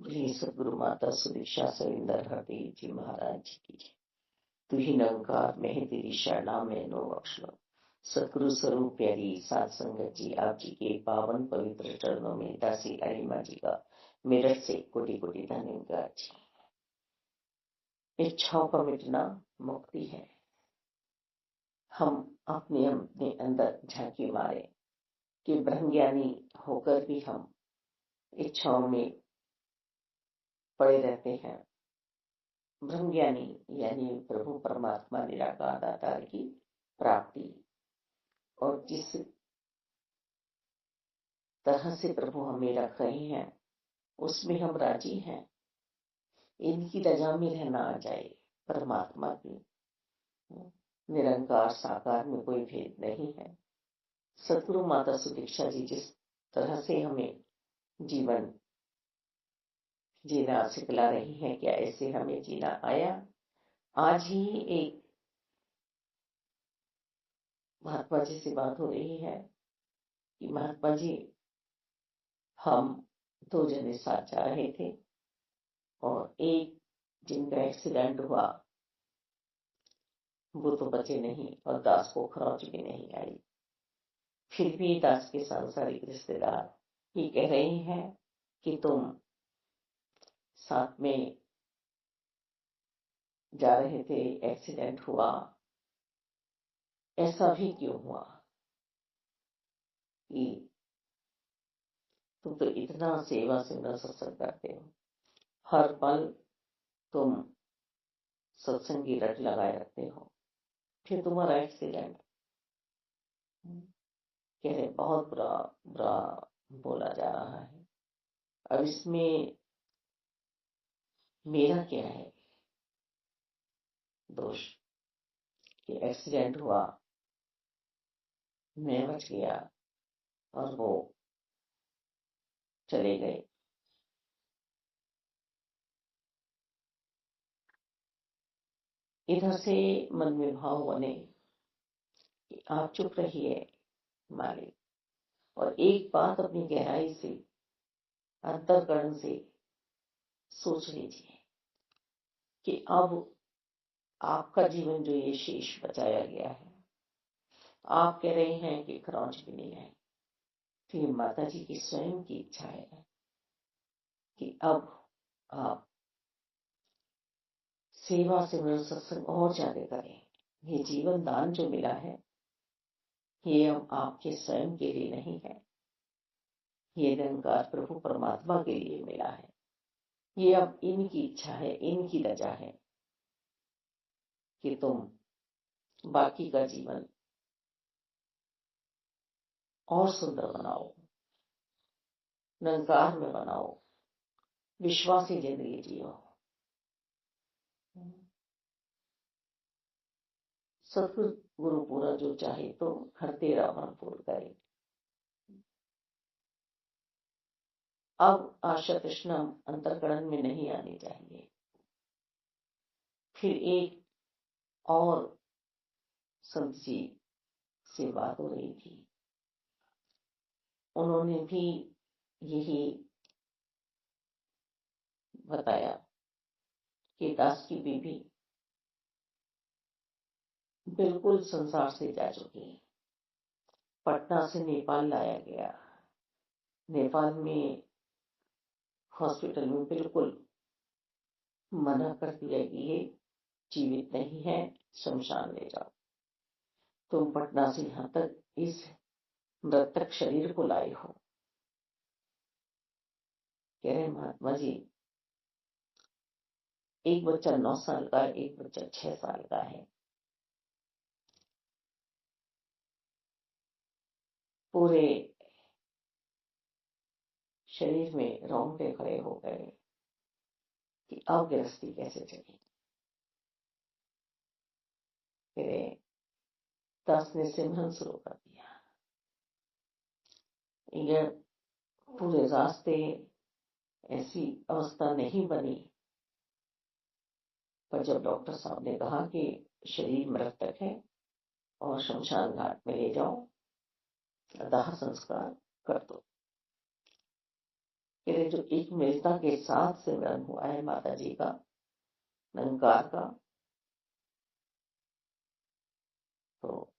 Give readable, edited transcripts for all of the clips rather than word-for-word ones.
श्री सद्गुरु माता सुदीक्षा सविंदर हरदेव जी महाराज जी की। तू ही निरंकार में है, तेरी शरणा में नो बख्श लो। सतगुरु स्वरूप प्यारी सात संगत जी, आप जी के पावन पवित्र चरणों में दासी अरिमा जी का मेरठ से कोटि कोटि धन्यवाद जी। इच्छाओं का मिटना मुक्ति है। हम अपने अपने अंदर झांकी मारे कि ब्रह्मज्ञानी होकर भी हम इच्छाओं में पड़े रहते हैं। ब्रह्मज्ञानी यानी प्रभु परमात्मा निराकार दातार की प्राप्ति, और जिस तरह से प्रभु हमें रख रहे हैं उसमें हम राजी हैं। इनकी रजा में रहना आ जाए। परमात्मा की निरंकार साकार में कोई भेद नहीं है। सतगुरु माता सुदीक्षा जी जिस तरह से हमें जीवन जीना सिखला रही हैं, क्या ऐसे हमें जीना आया? आज ही एक महात्मा जी से बात हो रही है कि महात्मा जी, हम दो जने साथ जा रहे थे और एक जिनका एक्सीडेंट हुआ वो तो बचे नहीं और दास को खरोच भी नहीं आई। फिर भी दास के सांसारिक रिश्तेदार ये कह रहे हैं कि तुम साथ में जा रहे थे, एक्सीडेंट हुआ, ऐसा भी क्यों हुआ कि तुम तो इतना सेवा सिमरन सत्संग करते हो, हर पल तुम सत्संग की रट लगाए रखते हो, फिर तुम्हारा एक्सीडेंट। कह रहे बहुत बुरा बुरा बोला जा रहा है। अब इसमें मेरा क्या है दोष कि एक्सीडेंट हुआ, मैं बच गया और वो चले गए। इधर से मन में भाव बने कि आप चुप रहिए मालिक, और एक बात अपनी गहराई से अंतर्करण से सोच लीजिए कि अब आपका जीवन जो ये शेष बचाया गया है, आप कह रहे हैं कि खरोंच भी नहीं आई, तो ये माता जी की स्वयं की इच्छा है कि अब आप सेवा सिमरन सत्संग और ज्यादा करें। ये जीवन दान जो मिला है ये अब आपके स्वयं के लिए नहीं है, ये निरंकार प्रभु परमात्मा के लिए मिला है। ये अब इनकी इच्छा है, इनकी रजा है कि तुम बाकी का जीवन और सुंदर बनाओ, निरंकार में बनाओ, विश्वासी जिंदगी जियो। सतगुरु पूरा जो चाहे तो हर तेरा मन पूर्ण करे। अब आशा तृष्णा अंतर्करण में नहीं आनी चाहिए। फिर एक और संत जी से बात हो रही थी, उन्होंने भी यही बताया कि दास की बीवी बिल्कुल संसार से जा चुकी है। पटना से नेपाल लाया गया, नेपाल में हॉस्पिटल में बिल्कुल मना कर दिया कि ये जीवित नहीं है, शमशान ले जाओ। तुम पटना से यहाँ तक इस मृतक शरीर को लाए हो। कह रहे महात्मा जी, एक बच्चा 9 साल का, एक बच्चा 6 साल का है। पूरे शरीर में रोंगटे खड़े हो गए कि अब गृहस्थी कैसे चली। फिर दास ने सिमरन शुरू कर दिया। ये पूरे रास्ते ऐसी अवस्था नहीं बनी, पर जब डॉक्टर साहब ने कहा कि शरीर मृतक है और शमशान घाट में ले जाओ, दाह संस्कार कर दो, कि जो एक मिलता के साथ सिमरन हुआ है माता जी का, निरंकार का, तो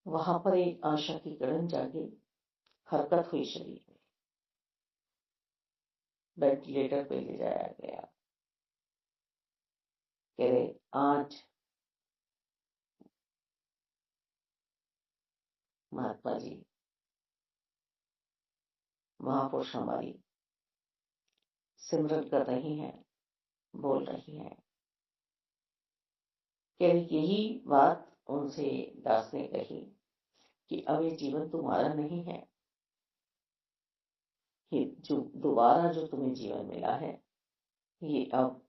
वहां पर एक आशा की किरण जागी, हरकत हुई शरीर में, वेंटिलेटर पे ले जाया गया। कह रहे आज महात्मा जी, महापुरुष हमारी सिमरन कर रही हैं, बोल रही हैं। कह रही यही बात उनसे दास ने कही कि अब ये जीवन तुम्हारा नहीं है, ये जो दोबारा जो तुम्हें जीवन मिला है ये अब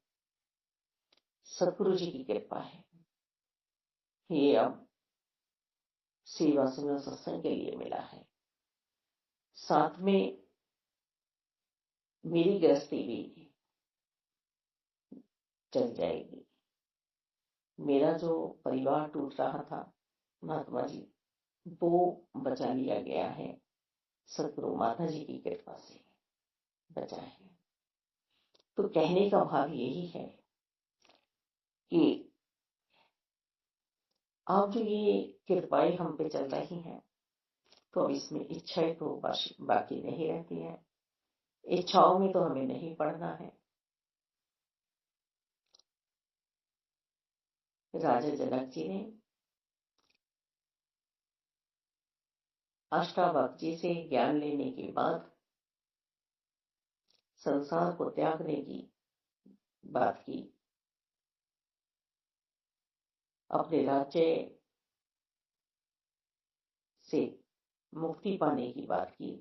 सतगुरु जी की कृपा है, ये अब सेवा सिमरन सत्संग के लिए मिला है, साथ में मेरी गृहस्थी भी चल जाएगी। मेरा जो परिवार टूट रहा था महात्मा जी, वो बचा लिया गया है, सतगुरु माता जी की कृपा से बचा है। तो कहने का भाव यही है कि अब जो ये कृपाएं हम पे चल रही हैं, तो अब इसमें इच्छाएं तो बाकी नहीं रहती हैं, इच्छाओं में तो हमें नहीं पड़ना है। राजा जनक जी ने अष्टावक्र जी से ज्ञान लेने के बाद संसार को त्यागने की बात की, अपने राज्य से मुक्ति पाने की बात की।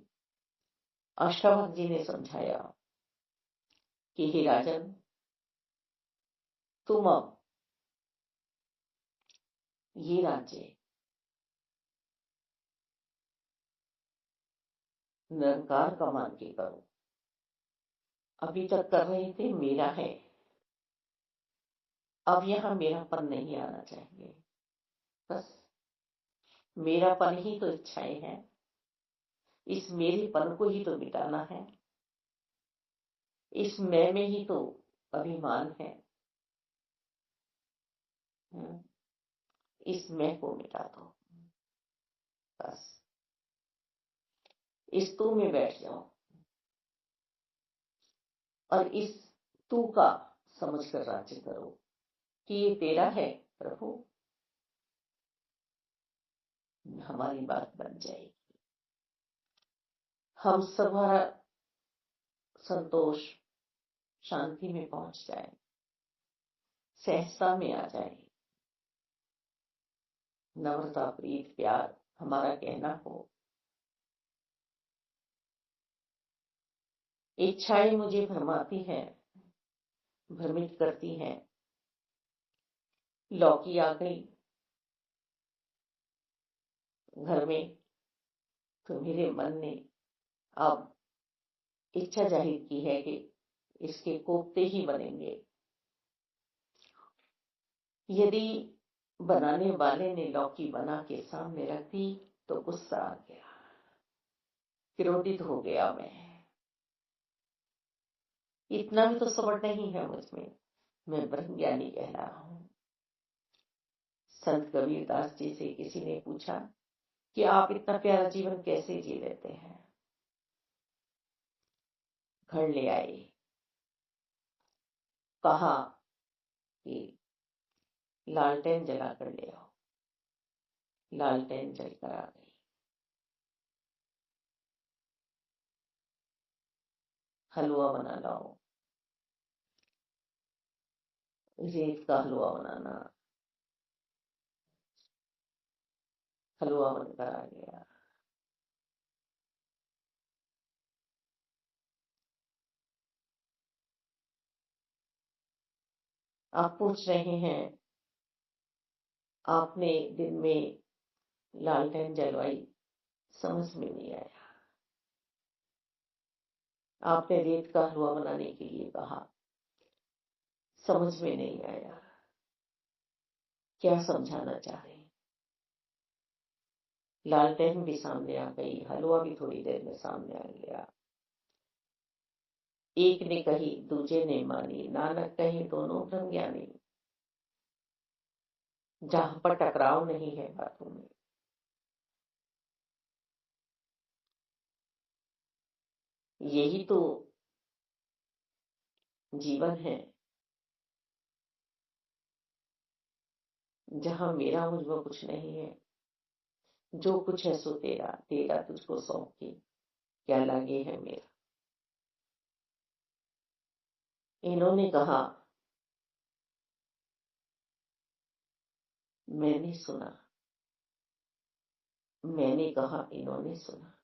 अष्टावक्र जी ने समझाया कि हे राजन, तुम अब ये राज्य निरंकार का मान के करो। अभी तक कर रहे थे मेरा है, अब यहां मेरापन नहीं आना चाहिए। बस मेरापन ही तो इच्छाएं हैं, इस मेरेपन को ही तो मिटाना है, इस मैं में ही तो अभिमान है। इस मैं को मिटा दो, बस इस तू में बैठ जाओ और इस तू का समझकर राज्य करो कि ये तेरा है प्रभु। हमारी बात बन जाएगी, हम सभा संतोष शांति में पहुंच जाए, सहजता में आ जाए, नम्रता प्रीत प्यार हमारा कहना हो। इच्छाएं मुझे भरमाती हैं, भ्रमित करती हैं। लौकी आ गई घर में तो मेरे मन ने अब इच्छा जाहिर की है कि इसके कोफ्ते ही बनेंगे। यदि बनाने वाले ने लौकी बना के सामने रख दी तो गुस्सा आ गया, क्रोधित हो गया। इतना भी तो सब्र नहीं है मुझमें, मैं ब्रह्म ज्ञानी कह रहा हूं। संत कबीरदास जी से किसी ने पूछा कि आप इतना प्यारा जीवन कैसे जी लेते हैं। घर ले आए, कहा कि लालटेन जला कर ले आओ। लालटेन जलकर आ गई। हलवा बना लाओ, रेत का हलवा बनाना, हलवा बनकर आ गया। आप पूछ रहे हैं आपने दिन में लालटेन जलवाई, समझ में नहीं आया। आपने रेत का हलवा बनाने के लिए कहा, समझ में नहीं आया। क्या समझाना चाह रहे हैं? लालटेन भी सामने आ गई, हलवा भी थोड़ी देर में सामने आ गया। एक ने कही, दूजे ने मानी, नानक कहे दोनों ब्रह्म ज्ञानी। जहां पर टकराव नहीं है बातों में, यही तो जीवन है। जहां मेरा मुझमें कुछ नहीं है, जो कुछ है सो तेरा, तेरा तुझको सौंप के क्या लागे है मेरा। इन्होंने कहा, मैंने सुना, मैंने कहा, इन्होंने सुना।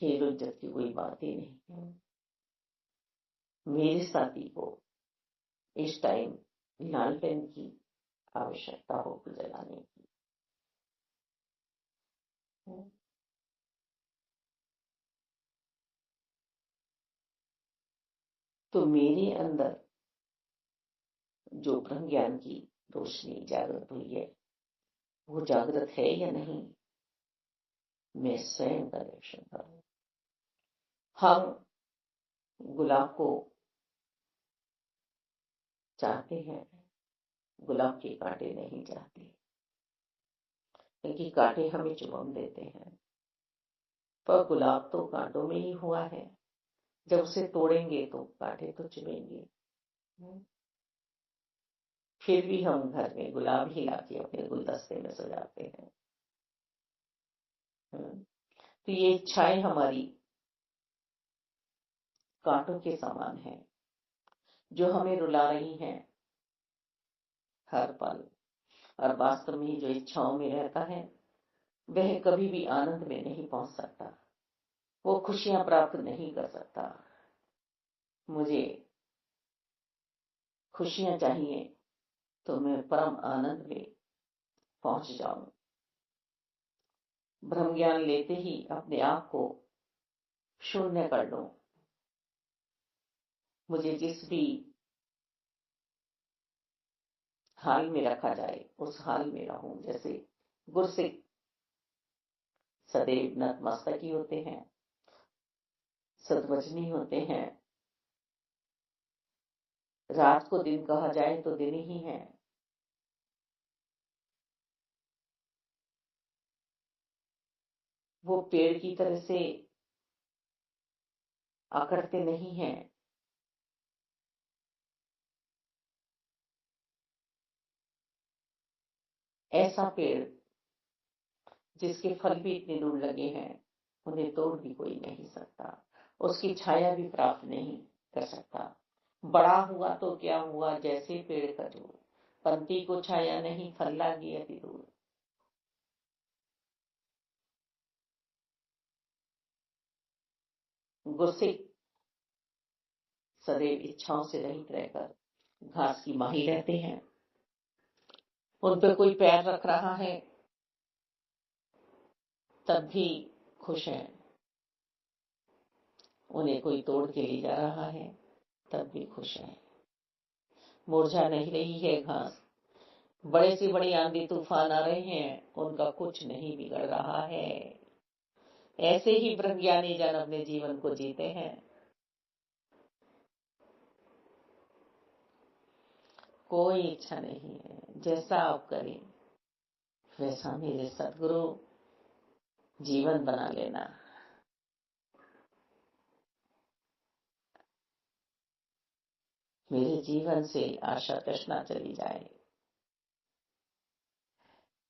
खेल इज्जत की कोई बात ही नहीं है। मेरे साथी को इस टाइम लालटेन की आवश्यकता होगी जलाने की। तो मेरे अंदर जो ब्रह्म ज्ञान की रोशनी जागृत हुई है, वो जागृत है या नहीं, मैं स्वयं का निरीक्षण करूं। हम गुलाब को चाहते हैं, गुलाब के कांटे नहीं चाहते, क्योंकि कांटे हमें चुभन देते हैं। पर गुलाब तो कांटों में ही हुआ है, जब उसे तोड़ेंगे तो कांटे तो चुभेंगे। फिर भी हम घर में गुलाब ही लाके अपने गुलदस्ते में सजाते हैं। तो ये इच्छाएं हमारी कांटों के समान है, जो हमें रुला रही हैं हर पल। और वास्तव में जो इच्छाओं में रहता है, वह कभी भी आनंद में नहीं पहुंच सकता, वो खुशियां प्राप्त नहीं कर सकता। मुझे खुशियां चाहिए तो मैं परम आनंद में पहुंच जाऊं। ब्रह्म ज्ञान लेते ही अपने आप को शून्य कर लूं। मुझे जिस भी हाल में रखा जाए, उस हाल में रहूं। जैसे गुरसिक सदैव नतमस्तक ही होते हैं, सद्वचनी होते हैं। रात को दिन कहा जाए तो दिन ही है। वो पेड़ की तरह से अकड़ते नहीं हैं। ऐसा पेड़ जिसके फल भी इतने दूर लगे हैं, उन्हें तोड़ भी कोई नहीं सकता, उसकी छाया भी प्राप्त नहीं कर सकता। बड़ा हुआ तो क्या हुआ, जैसे पेड़ खजूर, पंक्ति को छाया नहीं, फल लागी अति दूर। गुरसिक सदैव इच्छाओं से रहित रहकर घास की माही रहते हैं। उन पर कोई पैर रख रहा है तब भी खुश हैं, उन्हें कोई तोड़ के ले जा रहा है तब भी खुश हैं। मुरझा नहीं रही है घास, बड़े से बड़े आंधी तूफान आ रहे हैं, उनका कुछ नहीं बिगड़ रहा है। ऐसे ही ब्रह्मज्ञानी जन अपने जीवन को जीते हैं। कोई इच्छा नहीं है, जैसा आप करें वैसा मेरे सदगुरु जीवन बना लेना। मेरे जीवन से आशा तृष्णा चली जाए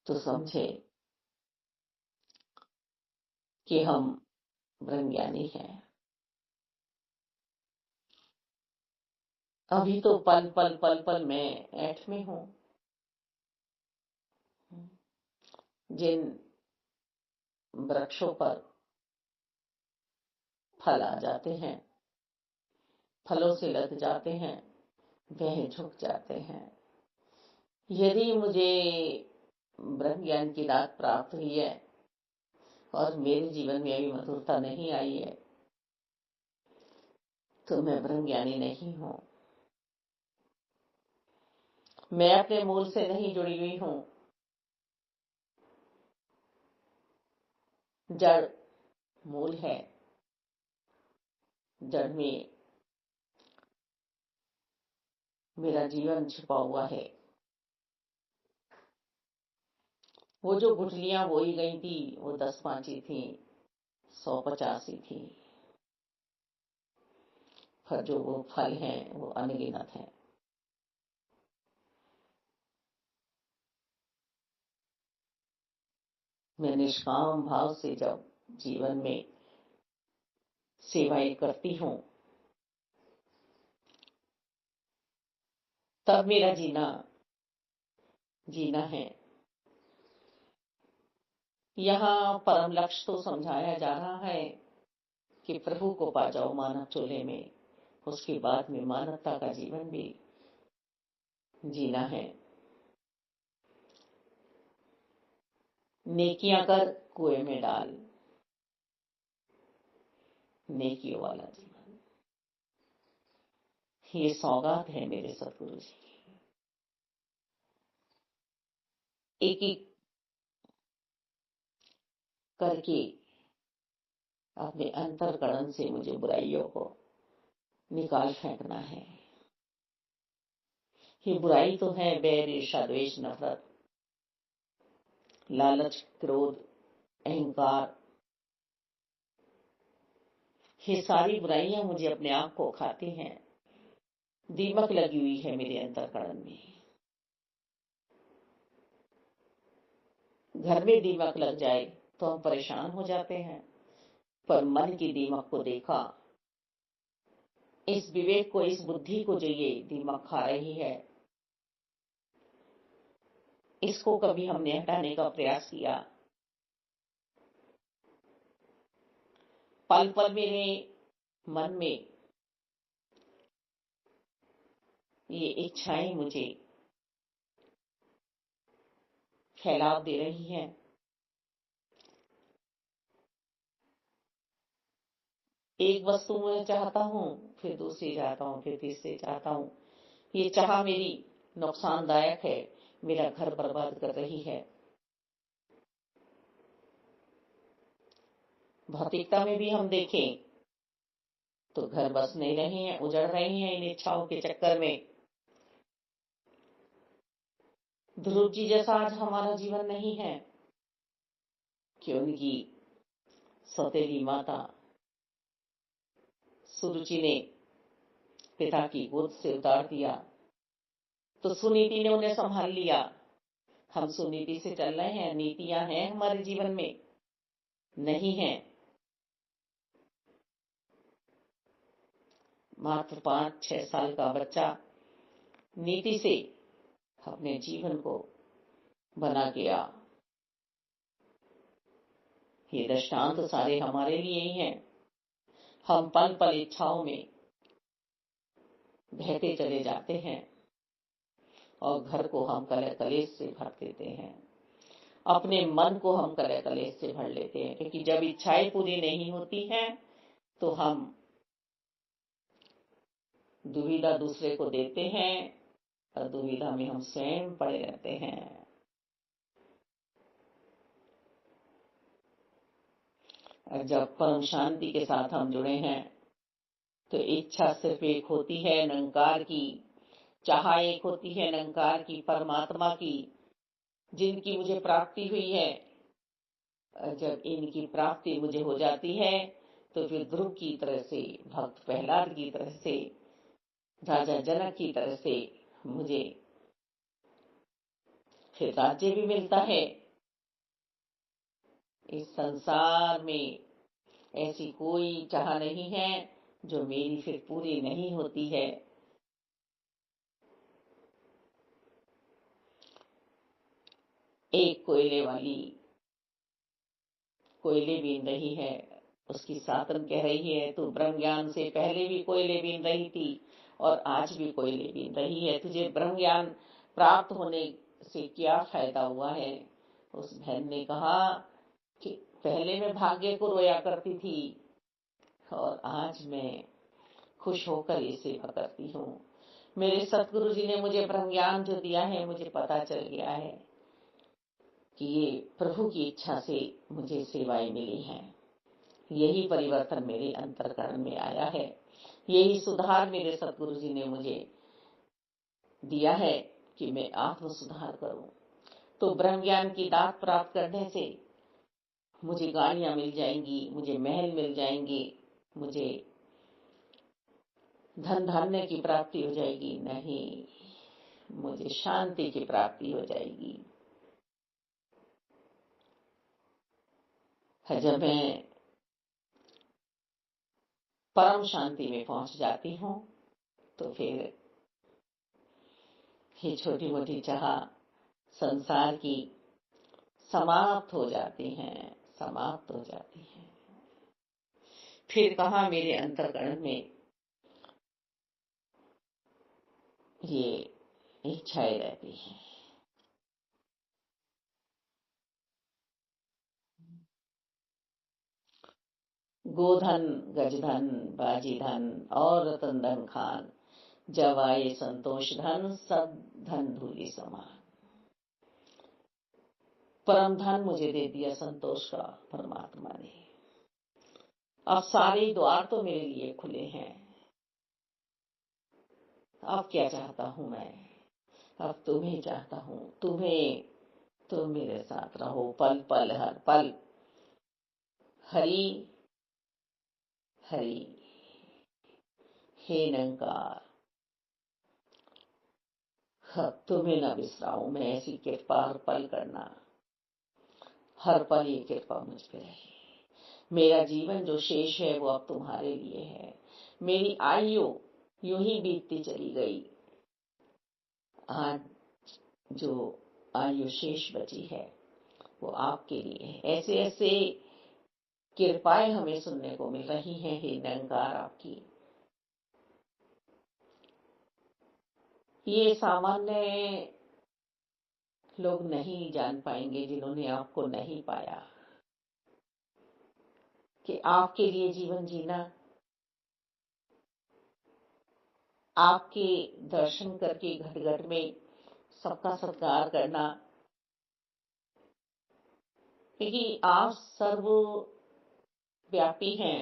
तो समझे कि हम ब्रह्मज्ञानी हैं। अभी तो पल पल पल पल मैं ऐठ में हूं। जिन वृक्षों पर फल आ जाते हैं, फलों से लद जाते हैं, वह झुक जाते हैं। यदि मुझे ब्रह्म ज्ञान की दात प्राप्त हुई है और मेरे जीवन में अभी मधुरता नहीं आई है, तो मैं ब्रह्म ज्ञानी नहीं हूं। मैं अपने मूल से नहीं जुड़ी हुई हूं। जड़ मूल है, जड़ में मेरा जीवन छुपा हुआ है। वो जो गुठलियां बोई गई थी वो 10 पांची थी, 150 थी, पर जो वो फल हैं वो अनगिनत हैं। मैं निष्काम भाव से जब जीवन में सेवाएं करती हूँ तब मेरा जीना है। यहाँ परम लक्ष्य तो समझाया जा रहा है कि प्रभु को पा जाओ मानव चोले में, उसके बाद में मानवता का जीवन भी जीना है। नेकियां कर कुएं में डाल, नेकियों वाला जीवन, ये सौगात है मेरे सतगुरु जी की। एक एक करके अपने अंतर्करण से मुझे बुराइयों को निकाल फेंकना है। ये बुराई तो है बैर, ईर्ष्या, द्वेष, नफरत, लालच, क्रोध, अहंकार। ये सारी बुराइयां मुझे अपने आप को खाती हैं। दीमक लगी हुई है मेरे अंतर्करण में। घर में दीमक लग जाए तो हम परेशान हो जाते हैं, पर मन की दीमक को देखा, इस विवेक को, इस बुद्धि को जो ये दीमक खा रही है, इसको कभी हमने हटाने का प्रयास किया। पल पल मेरे मन में ये इच्छाएं मुझे फैलाव दे रही हैं। एक वस्तु मैं चाहता हूँ, फिर दूसरी चाहता हूँ, फिर तीसरी चाहता हूँ। ये चाह मेरी नुकसानदायक है, मेरा घर बर्बाद कर रही है। भौतिकता में भी हम देखें तो घर बस नहीं रहे हैं, उजड़ रहे हैं इन इच्छाओं के चक्कर में। ध्रुव जी जैसा आज हमारा जीवन नहीं है कि उनकी सौतेली माता सुरुचि ने पिता की गोद से उतार दिया तो सुनीति ने उन्हें संभाल लिया। हम सुनीति से चल रहे हैं, नीतियां हैं हमारे जीवन में नहीं है। मात्र 5-6 साल का बच्चा नीति से अपने जीवन को बना गया। ये दृष्टांत सारे हमारे लिए ही हैं। हम पल पल इच्छाओं में बहते चले जाते हैं और घर को हम कलह कलेश से भर देते हैं। अपने मन को हम कलह कलेश से भर लेते हैं, क्योंकि जब इच्छाएं पूरी नहीं होती हैं तो हम दुविधा दूसरे को देते हैं और दुविधा में हम स्वयं पड़े रहते हैं। और जब परम शांति के साथ हम जुड़े हैं तो इच्छा सिर्फ एक होती है निरंकार की, चाह एक होती है निरंकार की, परमात्मा की, जिनकी मुझे प्राप्ति हुई है। और जब इनकी प्राप्ति मुझे हो जाती है तो फिर ध्रुव की तरह से, भक्त प्रहलाद की तरह से, राजा जनक की तरह से मुझे फिर राज्य भी मिलता है। इस संसार में ऐसी कोई चाह नहीं है जो मेरी फिर पूरी नहीं होती है। एक कोयले वाली कोयले बीन रही है, उसकी सातन कह रही है तू ब्रह्म ज्ञान से पहले भी कोयले बीन रही थी और आज भी कोयले बीन रही है, तुझे ब्रह्म ज्ञान प्राप्त होने से क्या फायदा हुआ है। उस बहन ने कहा कि पहले मैं भाग्य को रोया करती थी और आज मैं खुश होकर ये सेवा करती हूँ। मेरे सतगुरु जी ने मुझे ब्रह्म ज्ञान जो दिया है, मुझे पता चल गया है कि ये प्रभु की इच्छा से मुझे सेवाएं मिली हैं। यही परिवर्तन मेरे अंतर्करण में आया है, यही सुधार मेरे सतगुरु जी ने मुझे दिया है कि मैं आत्म सुधार करूं। तो ब्रह्म ज्ञान की दात प्राप्त करने से मुझे गाड़ियां मिल जाएंगी, मुझे महल मिल जाएंगे, मुझे धन धान्य की प्राप्ति हो जाएगी, नहीं, मुझे शांति की प्राप्ति हो जाएगी। जब मैं परम शांति में पहुंच जाती हूँ तो फिर ये छोटी मोटी चाह संसार की समाप्त हो जाती हैं, समाप्त हो जाती हैं। फिर कहाँ मेरे अंतर्करण में ये इच्छाएं रहती हैं। गोधन, गजधन, बाजीधन और रतन धन खान, जब आए संतोष धन, सब धन धूलि समान। परम धन मुझे दे दिया संतोष का परमात्मा ने। अब सारे द्वार तो मेरे लिए खुले हैं। अब क्या चाहता हूं मैं? अब तुम्हें चाहता हूं, तुम मेरे साथ रहो पल पल, हर पल। हरि हरि, हे निरंकार, तुम्हें न बिसराऊं मैं, ऐसी कृपा हर पल करना। हर पल ये कृपा मुझ पे रहे। मेरा जीवन जो शेष है वो अब तुम्हारे लिए है। मेरी आयु यूं ही बीतती चली गई। आज जो आयु शेष बची है वो आपके लिए है। ऐसे ऐसे कृपाएं हमें सुनने को मिल रही हैं, हे निरंकार आपकी। ये सामान्य लोग नहीं जान पाएंगे जिन्होंने आपको नहीं पाया, कि आपके लिए जीवन जीना, आपके दर्शन करके घट घट में सबका सत्कार करना, क्योंकि आप सर्वव्यापी हैं,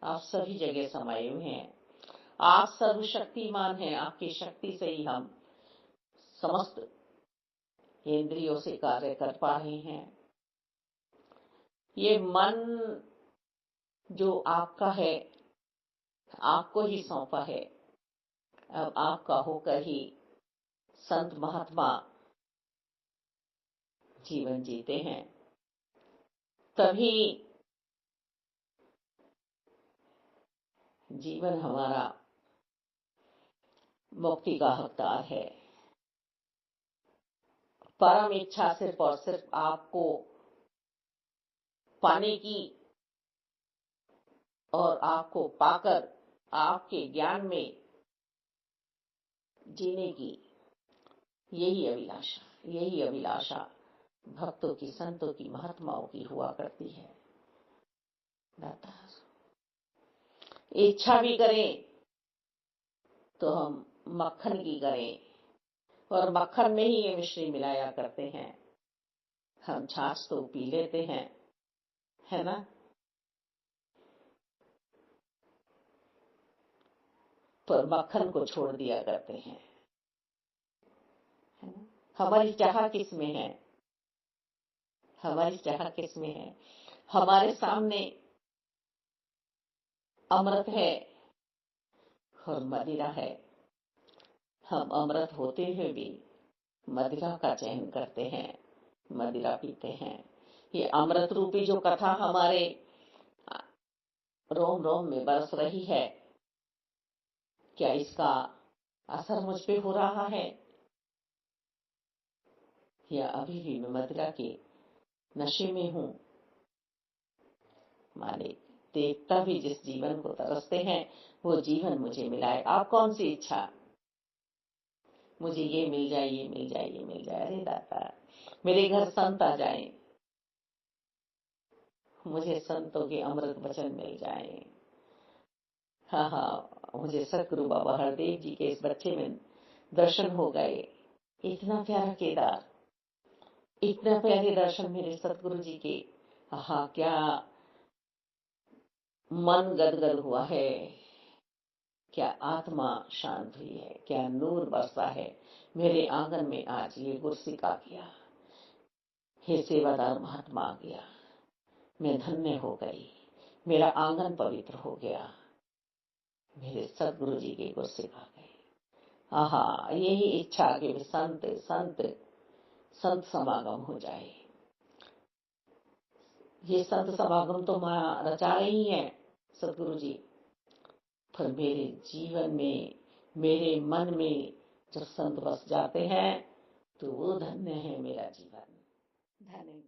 आप सभी जगह समाये हुए हैं, आप सर्वशक्तिमान हैं। आपकी शक्ति से ही हम समस्त इंद्रियों से कार्य कर पा रहे हैं। ये मन जो आपका है, आपको ही सौंपा है। अब आपका होकर ही संत महात्मा जीवन जीते हैं, तभी जीवन हमारा मुक्ति का हकदार है। परम इच्छा सिर्फ और सिर्फ आपको पाने की और आपको पाकर आपके ज्ञान में जीने की, यही अभिलाषा भक्तों की, संतों की, महात्माओं की हुआ करती है। इच्छा भी करें तो हम मक्खन की करें, और मक्खन में ही ये मिश्री मिलाया करते हैं। हम छाछ तो पी लेते हैं, है ना, पर मक्खन को छोड़ दिया करते हैं, है ना? हमारी चाह किस में है? हमारी चाह किस में है? हमारे सामने अमृत है और मदिरा है। हम अमृत होते हुए भी मदिरा का चयन करते हैं, मदिरा पीते हैं। ये अमृत रूपी जो कथा हमारे रोम रोम में बरस रही है, क्या इसका असर मुझ पे हो रहा है, या अभी भी मैं मदिरा के नशे में हूं? मालिक, देवता भी जिस जीवन को तरसते हैं वो जीवन मुझे मिलाए। आप कौन सी इच्छा? मुझे ये मिल जाए, ये मिल जाए, ये मिल जाए। अरे दाता, मेरे घर संत आ जाए, मुझे संतों के अमृत वचन मिल जाए। हाँ हाँ, मुझे सतगुरु बाबा हरदेव जी के इस बच्चे में दर्शन हो गए, इतना प्यारा केदार, इतना प्यारे दर्शन मेरे सतगुरु जी के। हाँ, क्या मन गदगद हुआ है, क्या आत्मा शांत हुई है, क्या नूर बरसा है। मेरे आंगन में आज ये गुरसिक आ गया, हे सेवादार महात्मा आ गया, मैं धन्य हो गई, मेरा आंगन पवित्र हो गया, मेरे सतगुरु जी के गुरसिक आ गए। आहा, यही इच्छा कि संत संत संत समागम हो जाए। ये संत समागम तो माँ रचा रही है सतगुरु जी, पर मेरे जीवन में, मेरे मन में जब संत बस जाते हैं तो वो धन्य है मेरा जीवन। धन्य